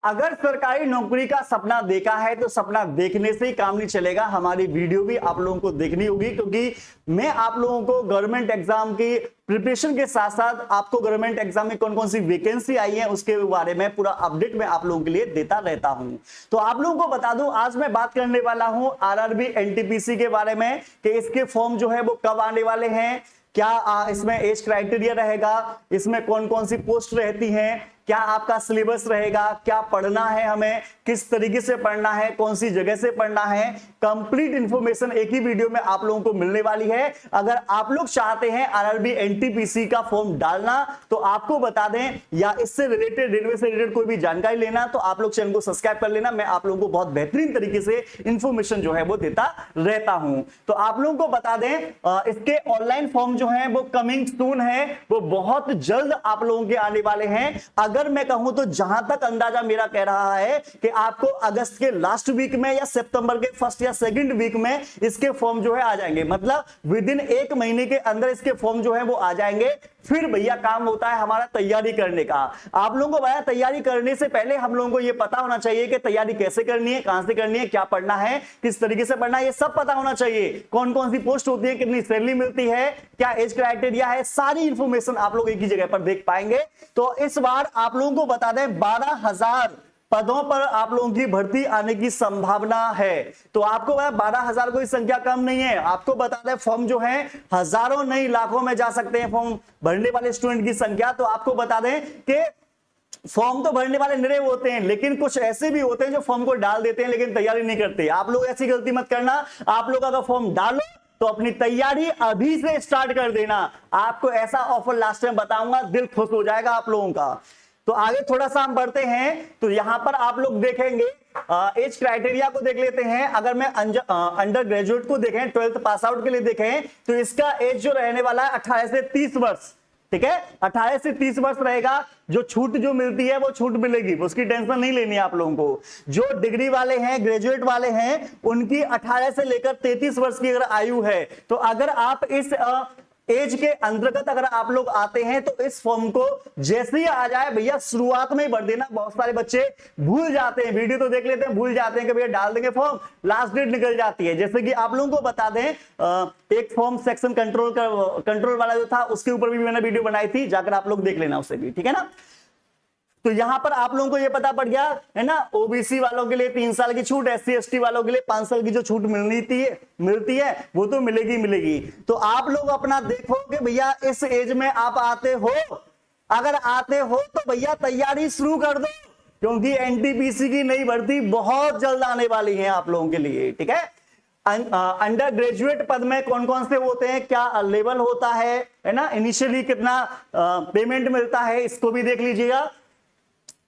अगर सरकारी नौकरी का सपना देखा है तो सपना देखने से ही काम नहीं चलेगा। हमारी वीडियो भी आप लोगों को देखनी होगी, क्योंकि मैं आप लोगों को गवर्नमेंट एग्जाम की प्रिपरेशन के साथ साथ आपको गवर्नमेंट एग्जाम में कौन कौन सी वैकेंसी आई है उसके बारे में पूरा अपडेट मैं आप लोगों के लिए देता रहता हूं। तो आप लोगों को बता दूं, आज मैं बात करने वाला हूं आरआरबी एनटीपीसी के बारे में कि इसके फॉर्म जो है वो कब आने वाले हैं, क्या इसमें एज क्राइटेरिया रहेगा, इसमें कौन कौन सी पोस्ट रहती हैं, क्या आपका सिलेबस रहेगा, क्या पढ़ना है, हमें किस तरीके से पढ़ना है, कौन सी जगह से पढ़ना है, कंप्लीट इंफॉर्मेशन एक ही वीडियो में आप लोगों को मिलने वाली है। अगर आप लोग चाहते हैं आरआरबी एनटीपीसी का फॉर्म डालना तो आपको बता दें, या इससे रिलेटेड रेलवे से रिलेटेड कोई भी जानकारी लेना तो आप लोग चैनल को सब्सक्राइब कर लेना। मैं आप लोगों को बहुत बेहतरीन तरीके से इंफॉर्मेशन जो है वो देता रहता हूं। तो आप लोगों को बता दें, इसके ऑनलाइन फॉर्म जो है वो कमिंग सून है, वो बहुत जल्द आप लोगों के आने वाले हैं। अगर मैं कहूं तो जहां तक अंदाजा मेरा कह रहा है कि आपको अगस्त के लास्ट वीक में या सितंबर के फर्स्ट या सेकंड वीक में इसके फॉर्म जो है आ जाएंगे। मतलब विद इन 1 महीने के अंदर इसके फॉर्म जो है वो आ जाएंगे। फिर भैया काम होता है हमारा तैयारी करने का। आप लोगों को भैया तैयारी करने से पहले हम लोगों को यह पता होना चाहिए कि तैयारी कैसे करनी है, कहां से करनी है, क्या पढ़ना है, किस तरीके से पढ़ना है, ये सब पता होना चाहिए। कौन कौन सी पोस्ट होती है, कितनी सैलरी मिलती है, क्या एज क्राइटेरिया है, सारी इंफॉर्मेशन आप लोग एक ही जगह पर देख पाएंगे। तो इस बार आप लोगों को बता दें 12,000 पदों पर आप लोगों की भर्ती आने की संभावना है। तो आपको 12,000 कोई संख्या कम नहीं है। आपको बता दें फॉर्म जो है हजारों नहीं लाखों में जा सकते हैं फॉर्म भरने वाले स्टूडेंट की संख्या। तो आपको बता दें कि फॉर्म तो भरने वाले निरे होते हैं, लेकिन कुछ ऐसे भी होते हैं जो फॉर्म को डाल देते हैं लेकिन तैयारी नहीं करते। आप लोग ऐसी गलती मत करना। आप लोग अगर फॉर्म डालो तो अपनी तैयारी अभी से स्टार्ट कर देना। आपको ऐसा ऑफर लास्ट में बताऊंगा, दिल खुश हो जाएगा आप लोगों का। तो आगे थोड़ा सा हम बढ़ते हैं। तो यहां पर आप लोग देखेंगे एज क्राइटेरिया को देख लेते हैं। अगर मैं अंडर ग्रेजुएट को देखें, 12th पास आउट के लिए देखें, तो इसका एज जो रहने वाला है 18 से 30 वर्ष। ठीक है, 18 से 30 वर्ष रहेगा। जो छूट जो मिलती है वो छूट मिलेगी, उसकी टेंशन नहीं लेनी है आप लोगों को। जो डिग्री वाले हैं, ग्रेजुएट वाले हैं, उनकी 18 से लेकर 33 वर्ष की अगर आयु है, तो अगर आप इस एज के अंतर्गत अगर आप लोग आते हैं तो इस फॉर्म को जैसे ही आ जाए भैया शुरुआत में ही भर देना। बहुत सारे बच्चे भूल जाते हैं, वीडियो तो देख लेते हैं, भूल जाते हैं कि भैया डाल देंगे फॉर्म, लास्ट डेट निकल जाती है। जैसे कि आप लोगों को बता दें, एक फॉर्म सेक्शन कंट्रोल वाला जो था उसके ऊपर भी मैंने वीडियो बनाई थी, जाकर आप लोग देख लेना उसे भी, ठीक है ना। तो यहां पर आप लोगों को यह पता पड़ गया है ना, ओबीसी वालों के लिए 3 साल की छूट, एससी एसटी वालों के लिए 5 साल की जो छूट मिलती है वो तो मिलेगी। तो आप लोग अपना देखो कि भैया इस एज में आप आते हो, अगर आते हो तो भैया तैयारी शुरू कर दो, क्योंकि एनटीपीसी की नई भर्ती बहुत जल्द आने वाली है आप लोगों के लिए। ठीक है, अंडर ग्रेजुएट पद में कौन कौन से होते हैं, क्या लेवल होता है ना, इनिशियली कितना पेमेंट मिलता है, इसको भी देख लीजिएगा।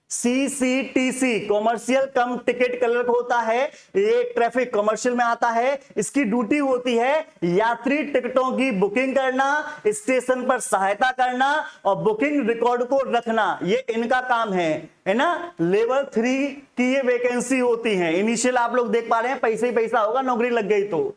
सीसीटीसी कॉमर्शियल कम टिकट क्लर्क होता है, ये ट्रैफिक कॉमर्शियल में आता है। इसकी ड्यूटी होती है यात्री टिकटों की बुकिंग करना, स्टेशन पर सहायता करना और बुकिंग रिकॉर्ड को रखना, ये इनका काम है ना। लेवल 3 की ये वैकेंसी होती है। इनिशियल आप लोग देख पा रहे हैं, पैसे ही पैसा होगा, नौकरी लग गई तो।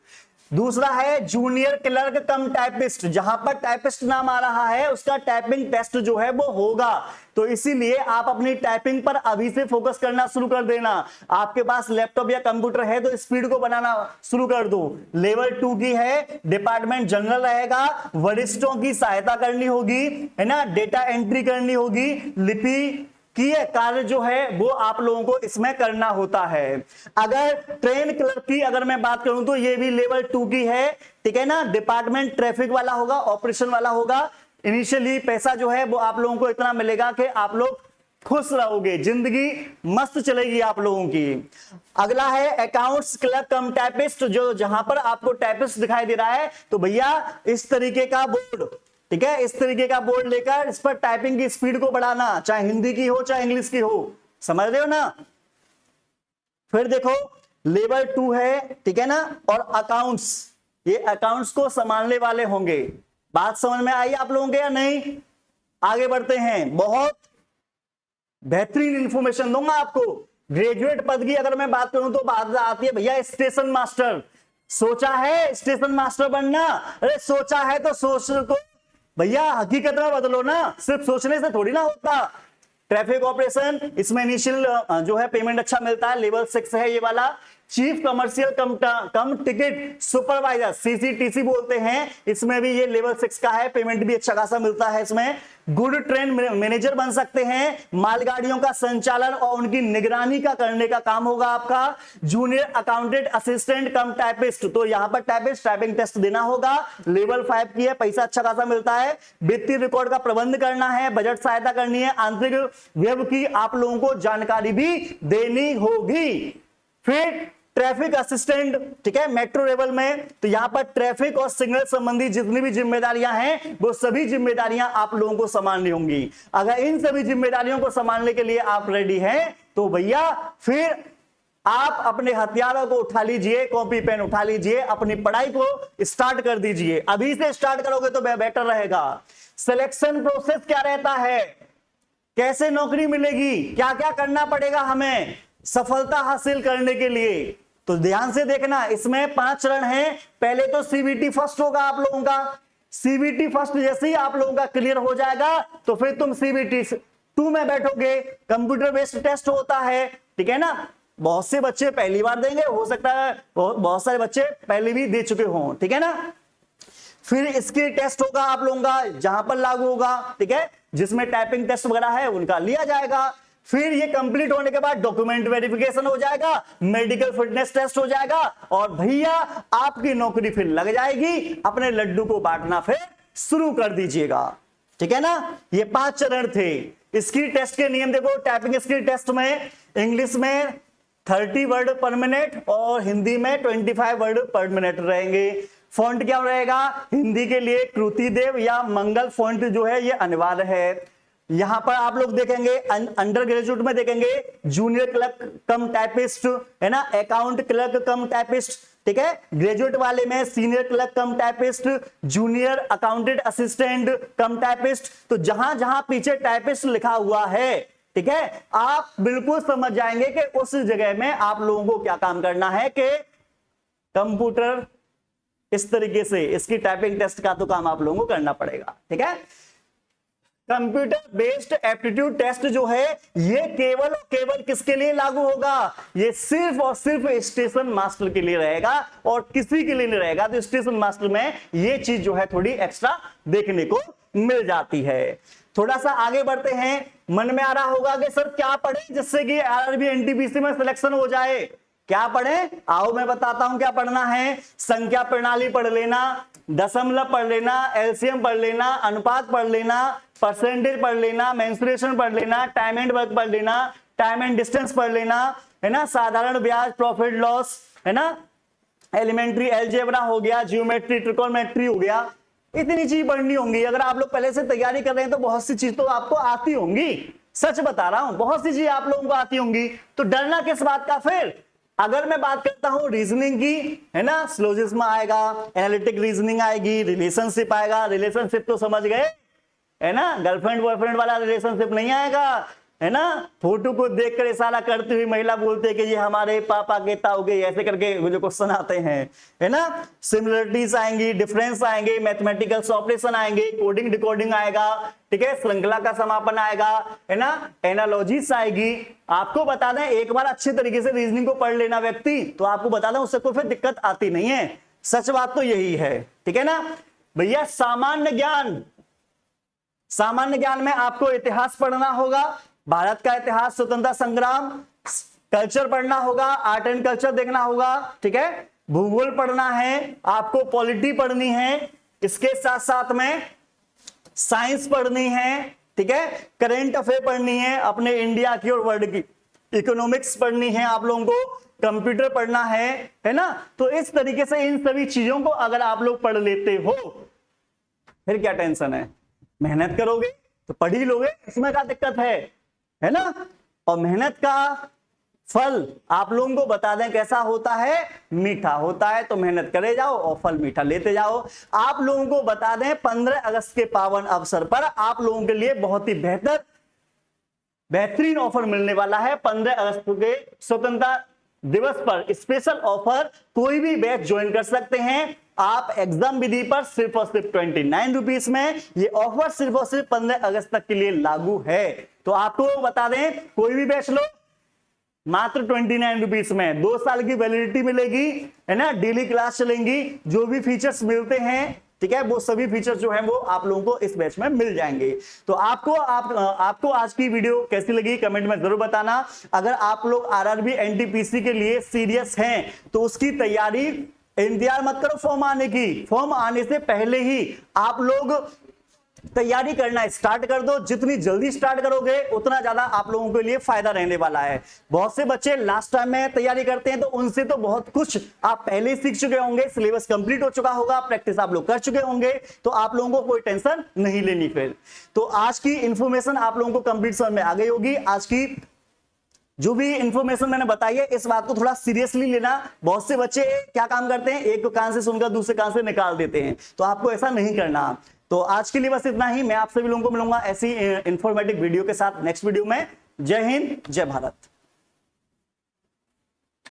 दूसरा है जूनियर क्लर्क कम टाइपिस्ट, जहां पर टाइपिस्ट नाम आ रहा है उसका टाइपिंग टेस्ट जो है वो होगा। तो इसीलिए आप अपनी टाइपिंग पर अभी से फोकस करना शुरू कर देना। आपके पास लैपटॉप या कंप्यूटर है तो स्पीड को बनाना शुरू कर दो। लेवल 2 की है, डिपार्टमेंट जनरल रहेगा, वरिष्ठों की सहायता करनी होगी, है ना, डेटा एंट्री करनी होगी, लिपि की कार्य जो है वो आप लोगों को इसमें करना होता है। अगर ट्रेन क्लर्क की अगर मैं बात करूं तो ये भी लेवल 2 की है, ठीक है ना। डिपार्टमेंट ट्रैफिक वाला होगा, ऑपरेशन वाला होगा। इनिशियली पैसा जो है वो आप लोगों को इतना मिलेगा कि आप लोग खुश रहोगे, जिंदगी मस्त चलेगी आप लोगों की। अगला है अकाउंट्स क्लर्क कम टाइपिस्ट, जो जहां पर आपको टाइपिस्ट दिखाई दे रहा है, तो भैया इस तरीके का बोर्ड, ठीक है, इस तरीके का बोर्ड लेकर इस पर टाइपिंग की स्पीड को बढ़ाना, चाहे हिंदी की हो चाहे इंग्लिश की हो, समझ रहे हो ना। फिर देखो लेवल 2 है, ठीक है ना, और अकाउंट्स, ये अकाउंट्स को संभालने वाले होंगे। बात समझ में आई आप लोगों के या नहीं। आगे बढ़ते हैं, बहुत बेहतरीन इंफॉर्मेशन दूंगा आपको। ग्रेजुएट पद की अगर मैं बात करूं तो बात आती है भैया स्टेशन मास्टर। सोचा है स्टेशन मास्टर बनना? अरे सोचा है तो सोच को भैया हकीकत में बदलो ना, सिर्फ सोचने से थोड़ी ना होता। ट्रैफिक ऑपरेशन, इसमें इनिशियल जो है पेमेंट अच्छा मिलता है, लेवल 6 है ये वाला। चीफ कमर्शियल कम टिकट सुपरवाइजर, सीसीटीसी बोलते हैं, इसमें भी ये लेवल 6 का है, पेमेंट भी अच्छा खासा मिलता है इसमें। गुड ट्रेन मैनेजर बन सकते हैं, मालगाड़ियों का संचालन और उनकी निगरानी का करने का काम होगा आपका। जूनियर अकाउंटेंट असिस्टेंट कम टाइपिस्ट, तो यहां पर टाइपिस्ट टाइपिंग टेस्ट देना होगा, लेवल 5 की है, पैसा अच्छा खासा मिलता है। वित्तीय रिकॉर्ड का प्रबंध करना है, बजट सहायता करनी है, आंतरिक व्यय की आप लोगों को जानकारी भी देनी होगी। फिर ट्रैफिक असिस्टेंट, ठीक है, मेट्रो लेवल में, तो यहां पर ट्रैफिक और सिग्नल संबंधी जितनी भी जिम्मेदारियां हैं वो सभी जिम्मेदारियां आप लोगों को संभालनी होंगी। अगर इन सभी जिम्मेदारियों को संभालने के लिए आप रेडी हैं तो भैया फिर आप अपने हथियारों को उठा लीजिए, कॉपी पेन उठा लीजिए, अपनी पढ़ाई को स्टार्ट कर दीजिए। अभी से स्टार्ट करोगे तो बेटर रहेगा। सिलेक्शन प्रोसेस क्या रहता है, कैसे नौकरी मिलेगी, क्या क्या करना पड़ेगा हमें सफलता हासिल करने के लिए, तो ध्यान से देखना। इसमें 5 चरण हैं। पहले तो सीबीटी फर्स्ट होगा आप लोगों का। सीबीटी फर्स्ट जैसे ही आप लोगों का क्लियर हो जाएगा तो फिर तुम सीबीटी 2 में बैठोगे। कंप्यूटर बेस्ड टेस्ट होता है, ठीक है ना। बहुत से बच्चे पहली बार देंगे, हो सकता है बहुत सारे बच्चे पहले भी दे चुके हों, ठीक है ना। फिर इसके टेस्ट होगा आप लोगों का जहां पर लागू होगा, ठीक है, जिसमें टाइपिंग टेस्ट वगैरह है उनका लिया जाएगा। फिर ये कंप्लीट होने के बाद डॉक्यूमेंट वेरिफिकेशन हो जाएगा, मेडिकल फिटनेस टेस्ट हो जाएगा और भैया आपकी नौकरी फिर लग जाएगी। अपने लड्डू को बांटना फिर शुरू कर दीजिएगा, ठीक है ना। ये 5 चरण थे। इसकी टेस्ट के नियम देखो। टाइपिंग स्किल टेस्ट में इंग्लिश में 30 वर्ड पर मिनट और हिंदी में 25 वर्ड पर मिनट रहेंगे। फॉन्ट क्या रहेगा, हिंदी के लिए कृति देव या मंगल फॉन्ट जो है ये अनिवार्य है। यहां पर आप लोग देखेंगे अंडर ग्रेजुएट में देखेंगे जूनियर क्लर्क कम टाइपिस्ट, है ना, अकाउंट क्लर्क कम टाइपिस्ट, ठीक है। ग्रेजुएट वाले में सीनियर क्लर्क कम टाइपिस्ट, जूनियर अकाउंटेंट असिस्टेंट कम टाइपिस्ट। तो जहां जहां पीछे टाइपिस्ट लिखा हुआ है, ठीक है, आप बिल्कुल समझ जाएंगे कि उस जगह में आप लोगों को क्या काम करना है कि कंप्यूटर इस तरीके से इसकी टाइपिंग टेस्ट का तो काम आप लोगों को करना पड़ेगा, ठीक है। कंप्यूटर बेस्ड एप्टीट्यूड टेस्ट जो है ये केवल और केवल किसके लिए लागू होगा, ये सिर्फ और सिर्फ स्टेशन मास्टर के लिए रहेगा और किसी के लिए नहीं रहेगा। तो स्टेशन मास्टर में ये चीज जो है थोड़ी एक्स्ट्रा देखने को मिल जाती है। थोड़ा सा आगे बढ़ते हैं। मन में आ रहा होगा कि सर क्या पढ़े जिससे कि आरआरबी एनटीपीसी में सिलेक्शन हो जाए, क्या पढ़े, आओ मैं बताता हूं क्या पढ़ना है। संख्या प्रणाली पढ़ लेना, दशमलव पढ़ लेना, एलसीएम पढ़ लेना, अनुपात पढ़ लेना, परसेंटेज पढ़ लेना, मेंसुरेशन पढ़ लेना, टाइम एंड वर्क पढ़ लेना, टाइम एंड डिस्टेंस पढ़ लेना, है ना, साधारण ब्याज, प्रॉफिट लॉस, है ना, एलिमेंट्री अलजेब्रा हो गया, ज्योमेट्री, ट्रिकोनोमेट्री हो गया। इतनी चीज पढ़नी होंगी। अगर आप लोग पहले से तैयारी कर रहे हैं तो बहुत सी चीज तो आपको आती होंगी, सच बता रहा हूं, बहुत सी चीज आप लोगों को आती होंगी। तो डरना किस बात का। फिर अगर मैं बात करता हूं रीजनिंग की, है ना, सिलोजिज्म आएगा, एनालिटिक रीजनिंग आएगी, रिलेशनशिप आएगा। रिलेशनशिप तो समझ गए, है ना, गर्लफ्रेंड बॉयफ्रेंड वाला रिलेशनशिप नहीं आएगा, है ना। फोटो को देखकर इशारा करती हुई महिला बोलते कि ये हमारे पापा के ताऊ के, ऐसे करके जो क्वेश्चन आते हैं, है ना। सिमिलरिटीज आएंगी, डिफरेंस आएंगे, मैथमेटिकल ऑपरेशन आएंगे, कोडिंग डिकोडिंग आएगा, ठीक है, श्रृंखला का समापन आएगा, है ना, एनालॉजीज आएगी। आपको बता दें एक बार अच्छे तरीके से रीजनिंग को पढ़ लेना व्यक्ति, तो आपको बता दें उससे कोई फिर दिक्कत आती नहीं है। सच बात तो यही है, ठीक है ना भैया। सामान्य ज्ञान, सामान्य ज्ञान में आपको इतिहास पढ़ना होगा, भारत का इतिहास, स्वतंत्रता संग्राम, कल्चर पढ़ना होगा, आर्ट एंड कल्चर देखना होगा, ठीक है। भूगोल पढ़ना है आपको, पॉलिटी पढ़नी है, इसके साथ साथ में साइंस पढ़नी है, ठीक है, करंट अफेयर पढ़नी है अपने इंडिया की और वर्ल्ड की, इकोनॉमिक्स पढ़नी है आप लोगों को, कंप्यूटर पढ़ना है ना। तो इस तरीके से इन सभी चीजों को अगर आप लोग पढ़ लेते हो फिर क्या टेंशन है, मेहनत करोगे तो पढ़ ही लोगे, इसमें क्या दिक्कत है ना। और मेहनत का फल आप लोगों को बता दें कैसा होता है, मीठा होता है। तो मेहनत करे जाओ और फल मीठा लेते जाओ। आप लोगों को बता दें 15 अगस्त के पावन अवसर पर आप लोगों के लिए बहुत ही बेहतरीन ऑफर मिलने वाला है। 15 अगस्त के स्वतंत्रता दिवस पर स्पेशल ऑफर, कोई भी बैच ज्वाइन कर सकते हैं आप एग्जाम विधि पर सिर्फ और सिर्फ 29 रुपीस में। ये ऑफर सिर्फ और सिर्फ 15 अगस्त तक के लिए लागू है। तो आपको बता दें, कोई भी बैच लो मात्र 29 रुपीज में 2 साल की वैलिडिटी मिलेगी, है ना, डेली क्लास चलेंगी, जो भी फीचर्स मिलते हैं, ठीक है, वो सभी फीचर्स जो है वो आप लोगों को इस बैच में मिल जाएंगे। तो आपको आज की वीडियो कैसी लगी कमेंट में जरूर बताना। अगर आप लोग आरआरबी एनटीपीसी के लिए सीरियस हैं तो उसकी तैयारी, इंतजार मत करो फॉर्म आने की, फॉर्म आने से पहले ही आप लोग तैयारी करना स्टार्ट कर दो। जितनी जल्दी स्टार्ट करोगे उतना ज्यादा आप लोगों के लिए फायदा रहने वाला है। बहुत से बच्चे लास्ट टाइम में तैयारी करते हैं तो उनसे तो बहुत कुछ आप पहले ही सीख चुके होंगे, सिलेबस कंप्लीट हो चुका होगा, प्रैक्टिस आप लोग कर चुके होंगे, तो आप लोगों को कोई टेंशन नहीं लेनी। फिर तो आज की इंफॉर्मेशन आप लोगों को कंप्लीट समझ में आ गई होगी। आज की जो भी इंफॉर्मेशन मैंने बताई है इस बात को थोड़ा सीरियसली लेना। बहुत से बच्चे क्या काम करते हैं, एक कान से सुनकर दूसरे कान से निकाल देते हैं, तो आपको ऐसा नहीं करना। तो आज के लिए बस इतना ही। मैं आप सभी लोगों को मिलूंगा ऐसी इंफॉर्मेटिव वीडियो के साथ नेक्स्ट वीडियो में। जय हिंद, जय भारत।